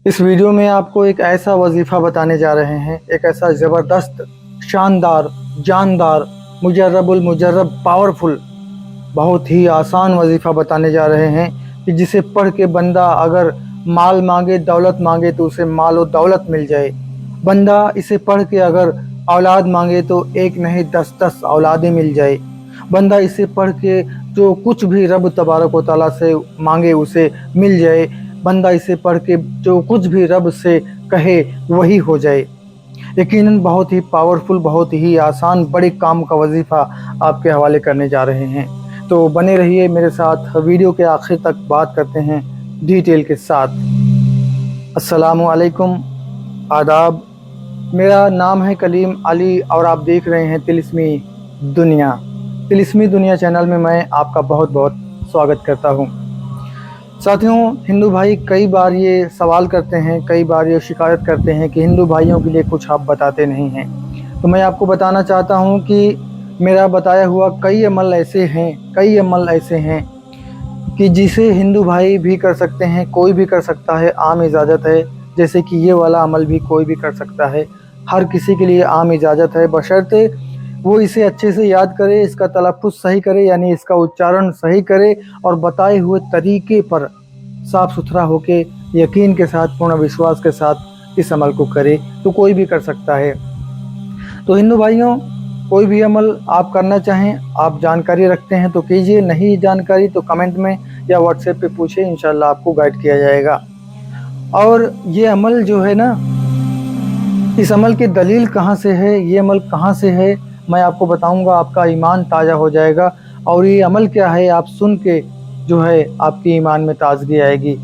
इस वीडियो में आपको एक ऐसा वजीफ़ा बताने जा रहे हैं, एक ऐसा ज़बरदस्त, शानदार, जानदार, मुजर्रबुल मुजर्रब, पावरफुल, बहुत ही आसान वजीफ़ा बताने जा रहे हैं कि जिसे पढ़ के बंदा अगर माल मांगे, दौलत मांगे तो उसे माल और दौलत मिल जाए। बंदा इसे पढ़ के अगर औलाद मांगे तो एक नहीं 10-10 औलादें मिल जाए। बंदा इसे पढ़ के जो कुछ भी रब तबारक व तआला से मांगे उसे मिल जाए। बंदा इसे पढ़ के जो कुछ भी रब से कहे वही हो जाए। यकीनन बहुत ही पावरफुल, बहुत ही आसान, बड़े काम का वजीफ़ा आपके हवाले करने जा रहे हैं। तो बने रहिए मेरे साथ, वीडियो के आखिर तक बात करते हैं डिटेल के साथ। अस्सलामु अलैकुम, आदाब। मेरा नाम है कलीम अली और आप देख रहे हैं तिलिस्मी दुनिया। तिलिस्मी दुनिया चैनल में मैं आपका बहुत बहुत स्वागत करता हूँ। साथियों, हिंदू भाई कई बार ये सवाल करते हैं, कई बार ये शिकायत करते हैं कि हिंदू भाइयों के लिए कुछ आप बताते नहीं हैं। तो मैं आपको बताना चाहता हूँ कि मेरा बताया हुआ कई अमल ऐसे हैं कि जिसे हिंदू भाई भी कर सकते हैं, कोई भी कर सकता है, आम इजाज़त है। जैसे कि ये वाला अमल भी कोई भी कर सकता है, हर किसी के लिए आम इजाज़त है, बशर्ते वो इसे अच्छे से याद करे, इसका तलफ़्फ़ुज़ सही करे, यानी इसका उच्चारण सही करे और बताए हुए तरीके पर साफ़ सुथरा होके यकीन के साथ, पूर्ण विश्वास के साथ इस अमल को करे, तो कोई भी कर सकता है। तो हिंदू भाइयों, कोई भी अमल आप करना चाहें, आप जानकारी रखते हैं तो कीजिए, नहीं जानकारी तो कमेंट में या व्हाट्सएप पे पूछिए, इंशाल्लाह आपको गाइड किया जाएगा। और ये अमल जो है ना, इस अमल की दलील कहाँ से है, ये अमल कहाँ से है, मैं आपको बताऊंगा। आपका ईमान ताज़ा हो जाएगा। और ये अमल क्या है, आप सुन के जो है आपकी ईमान में ताजगी आएगी।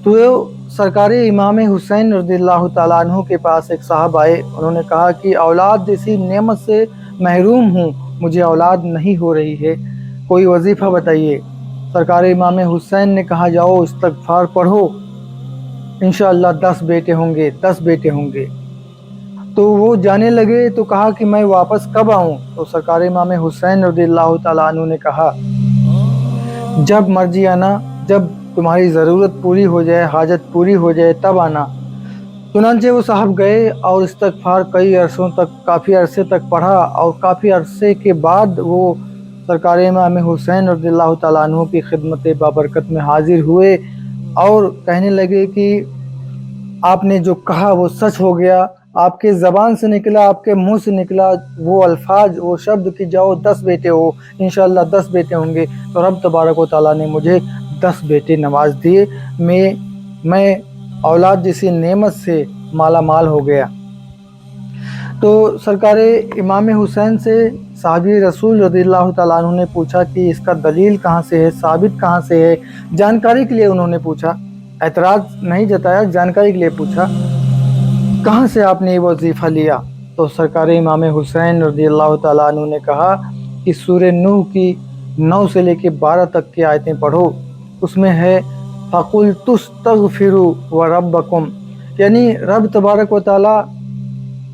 तो सरकारी इमाम हुसैन रज़ियल्लाहु ताला अन्हु के पास एक साहब आए। उन्होंने कहा कि औलाद जैसी नेमत से महरूम हूँ, मुझे औलाद नहीं हो रही है, कोई वजीफ़ा बताइए। सरकारी इमाम हुसैन ने कहा, जाओ इस्तग़फ़ार पढ़ो, इंशाअल्लाह 10 बेटे होंगे, 10 बेटे होंगे। तो वो जाने लगे तो कहा कि मैं वापस कब आऊँ? तो सरकार इमाम हुसैन रज़ियल्लाहु ताला अन्हु ने कहा, जब मर्जी आना, जब तुम्हारी ज़रूरत पूरी हो जाए, हाजत पूरी हो जाए, तब आना। चुनांचे वो साहब गए और इस्तग़फ़ार कई अरसों तक, काफ़ी अरसे तक पढ़ा और काफ़ी अरसे के बाद वो सरकार इमाम हुसैन रज़ियल्लाहु ताला अन्हु की खिदमत बाबरकत में हाजिर हुए और कहने लगे कि आपने जो कहा वो सच हो गया। आपके ज़बान से निकला, आपके मुंह से निकला वो अल्फाज, वो शब्द कि जाओ 10 बेटे हो, इंशाअल्लाह 10 बेटे होंगे। तो रब तबारक व तआला ने मुझे 10 बेटे नवाज दिए। मैं औलाद जैसी नेमत से माला माल हो गया। तो सरकार इमाम हुसैन से साहबी रसूल रज़ियल्लाहु ताला अन्हु ने पूछा कि इसका दलील कहाँ से है, साबित कहाँ से है। जानकारी के लिए उन्होंने पूछा, एतराज़ नहीं जताया, जानकारी के लिए पूछा, कहाँ से आपने ये वजीफ़ा लिया? तो सरकार इमाम हुसैन रज़ियल्लाहु ताला अन्हु ने कहा कि सूरह नूह की 9 से लेके 12 तक की आयतें पढ़ो, उसमें है फ़क़ुल्तुस्तग़फ़िरू व रब्बकुम, यानी रब तबारक व तआला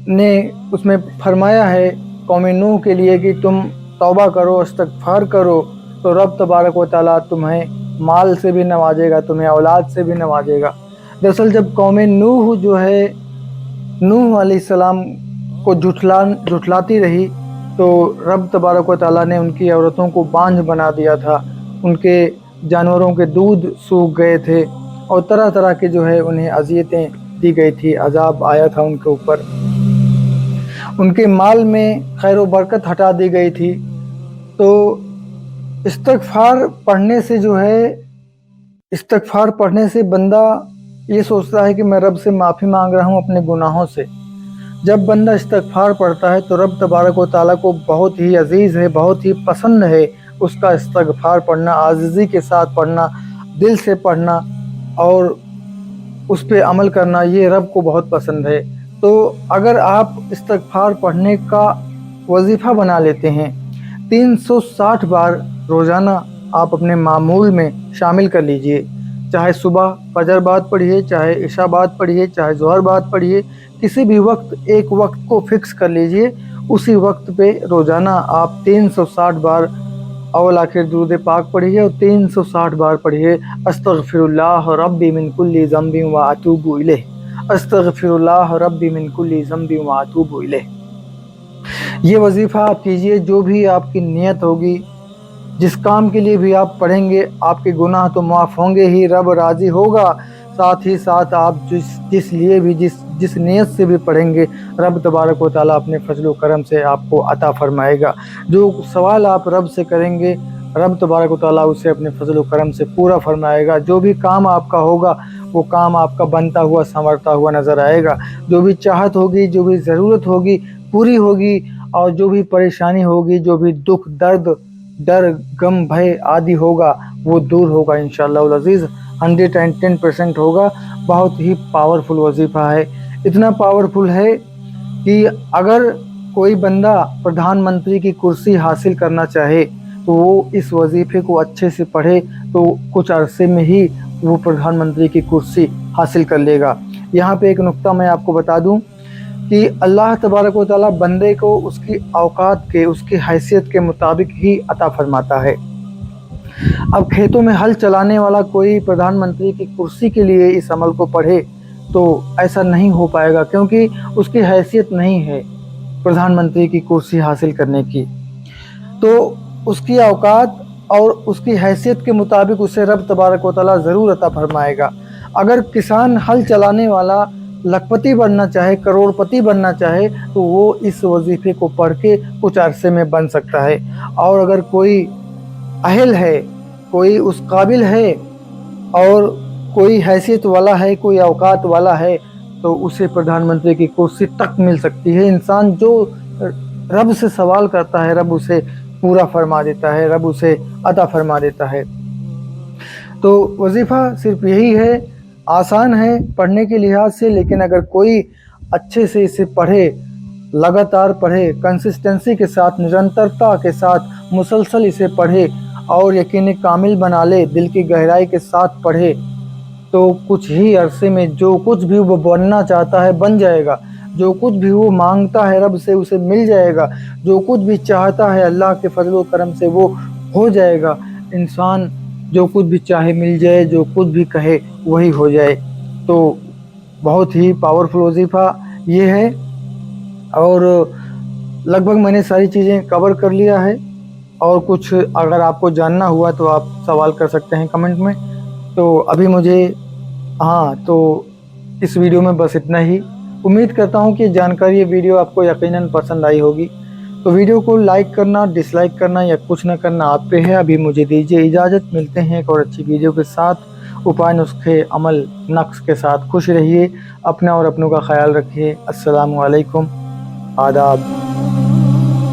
ने उसमें फरमाया है कौम नूह के लिए कि तुम तौबा करो, इस्तग़फ़ार करो, तो रब तबारक व तआला तुम्हें माल से भी नवाजेगा, तुम्हें औलाद से भी नवाजेगा। दरअसल जब कौम नूह जो है नूह अलैहिस्सलाम को झुठलाती रही तो रब तबारक व तआला ने उनकी औरतों को बांझ बना दिया था, उनके जानवरों के दूध सूख गए थे और तरह तरह के जो है उन्हें अज़ियतें दी गई थी, अज़ाब आया था उनके ऊपर, उनके माल में खैर व बरकत हटा दी गई थी। तो इस्तग़फ़ार पढ़ने से जो है, इस्तग़फ़ार पढ़ने से बंदा ये सोचता है कि मैं रब से माफ़ी मांग रहा हूँ अपने गुनाहों से। जब बंदा इस्तग़फ़ार पढ़ता है तो रब तबारक व तआला को बहुत ही अज़ीज़ है, बहुत ही पसंद है उसका इस्तग़फ़ार पढ़ना, आजिज़ी के साथ पढ़ना, दिल से पढ़ना और उस पे अमल करना, ये रब को बहुत पसंद है। तो अगर आप इस्तग़फ़ार पढ़ने का वजीफ़ा बना लेते हैं, 360 बार रोज़ाना आप अपने मामूल में शामिल कर लीजिए। चाहे सुबह फजर बाद पढ़िए, चाहे इशा बाद पढ़िए, चाहे ज़ोहर बाद पढ़िए, किसी भी वक्त एक वक्त को फ़िक्स कर लीजिए, उसी वक्त पे रोज़ाना आप 360 बार अव्वल आखिर दुरूद पाक पढ़िए और 360 बार पढ़िए अस्तगफिरुल्लाह रब्बी मिन कुल्ली ज़म्बिन व अतूबु इलैह, अस्तगफिरुल्लाह रब्बी मिन कुल्ली ज़म्बिन व अतूबु इलैह। ये वजीफ़ा आप कीजिए, जो भी आपकी नियत होगी, जिस काम के लिए भी आप पढ़ेंगे, आपके गुनाह तो माफ़ होंगे ही, रब राज़ी होगा। साथ ही साथ आप जिस लिए भी जिस नियत से भी पढ़ेंगे, रब तबारक व तआला अपने फजल व करम से आपको अता फरमाएगा। जो सवाल आप रब से करेंगे, रब तबारक व तआला उसे अपने फजल व करम से पूरा फरमाएगा। जो भी काम आपका होगा, वो काम आपका बनता हुआ संवरता हुआ नज़र आएगा। जो भी चाहत होगी, जो भी ज़रूरत होगी, पूरी होगी, और जो भी परेशानी होगी, जो भी दुख दर्द डर गम भय आदि होगा, वो दूर होगा इंशाअल्लाह अज़ीज़। 110% होगा। बहुत ही पावरफुल वजीफ़ा है। इतना पावरफुल है कि अगर कोई बंदा प्रधानमंत्री की कुर्सी हासिल करना चाहे, तो वो इस वजीफ़े को अच्छे से पढ़े, तो कुछ अरसे में ही वो प्रधानमंत्री की कुर्सी हासिल कर लेगा। यहाँ पे एक नुक्ता मैं आपको बता दूं कि अल्लाह तबारक व तआला बंदे को उसकी औकात के, उसकी हैसियत के मुताबिक ही अता फरमाता है। अब खेतों में हल चलाने वाला कोई प्रधानमंत्री की कुर्सी के लिए इस अमल को पढ़े, तो ऐसा नहीं हो पाएगा, क्योंकि उसकी हैसियत नहीं है प्रधानमंत्री की कुर्सी हासिल करने की। तो उसकी औकात और उसकी हैसियत के मुताबिक उसे रब तबारक व तआला ज़रूर अता फरमाएगा। अगर किसान हल चलाने वाला लखपति बनना चाहे, करोड़पति बनना चाहे, तो वो इस वजीफ़े को पढ़ के कुछ अरसे में बन सकता है। और अगर कोई अहल है, कोई उस काबिल है, और कोई हैसियत वाला है, कोई औकात वाला है, तो उसे प्रधानमंत्री की कुर्सी तक मिल सकती है। इंसान जो रब से सवाल करता है, रब उसे पूरा फरमा देता है, रब उसे अता फरमा देता है। तो वजीफ़ा सिर्फ यही है, आसान है पढ़ने के लिहाज से, लेकिन अगर कोई अच्छे से इसे पढ़े, लगातार पढ़े, कंसिस्टेंसी के साथ, निरंतरता के साथ मुसलसल इसे पढ़े और यकीन कामिल बना ले, दिल की गहराई के साथ पढ़े, तो कुछ ही अरसे में जो कुछ भी वो बनना चाहता है बन जाएगा। जो कुछ भी वो मांगता है रब से उसे मिल जाएगा। जो कुछ भी चाहता है अल्लाह के फजल व करम से वो हो जाएगा। इंसान जो कुछ भी चाहे मिल जाए, जो कुछ भी कहे वही हो जाए। तो बहुत ही पावरफुल वजीफ़ा ये है, और लगभग मैंने सारी चीज़ें कवर कर लिया है। और कुछ अगर आपको जानना हुआ तो आप सवाल कर सकते हैं कमेंट में। तो अभी मुझे तो इस वीडियो में बस इतना ही। उम्मीद करता हूँ कि जानकारी, ये वीडियो आपको यकीनन पसंद आई होगी। तो वीडियो को लाइक करना, डिसलाइक करना या कुछ न करना आप पे है। अभी मुझे दीजिए इजाज़त। मिलते हैं एक और अच्छी वीडियो के साथ। उपाय, नुस्खे, अमल, नक्श के साथ खुश रहिए। अपना और अपनों का ख्याल रखिए। अस्सलामु अलैकुम, आदाब।